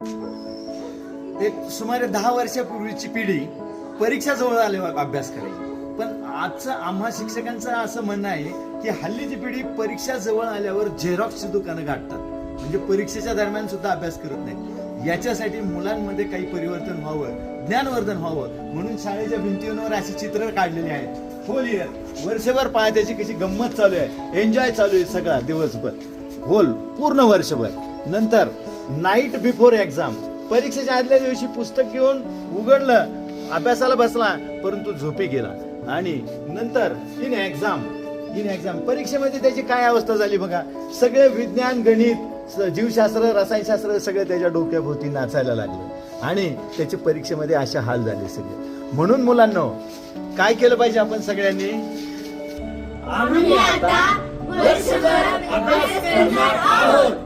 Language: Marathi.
एक सुमारे 10 वर्षापूर्वीची पिढी परीक्षा जवळ आल्यावर अभ्यास करायची. पण आजचं आम्हा शिक्षकांचं असं म्हणणं आहे की हल्लीची पिढी परीक्षा जवळ आल्यावर झेरॉक्सची दुकानं गाठतात, म्हणजे परीक्षेच्या दरम्यान सुद्धा अभ्यास करत नाही. याच्यासाठी मुलांमध्ये काही परिवर्तन व्हावं, ज्ञानवर्धन व्हावं म्हणून शाळेच्या भिंतींवर अशी चित्र काढलेली आहेत. होल इयर, वर्षभर पहा त्याची कशी गंमत चालू आहे, एन्जॉय चालू आहे सगळा दिवसभर, होल पूर्ण वर्षभर. नंतर नाईट बिफोर एक्झाम, परीक्षेच्या आदल्या दिवशी पुस्तक घेऊन उघडलं, अभ्यासाला बसला परंतु झोपी गेला. आणि नंतर इन एक्झाम परीक्षेमध्ये त्याची काय अवस्था झाली बघा. सगळे विज्ञान, गणित, जीवशास्त्र, रसायनशास्त्र सगळे त्याच्या डोक्याभोवती नाचायला लागलं आणि त्याच्या परीक्षेमध्ये अशा हाल झाले सगळे. म्हणून मुलांनो काय केलं पाहिजे आपण सगळ्यांनी? आम्ही आता वर्षभर अभ्यास करणार आहोत.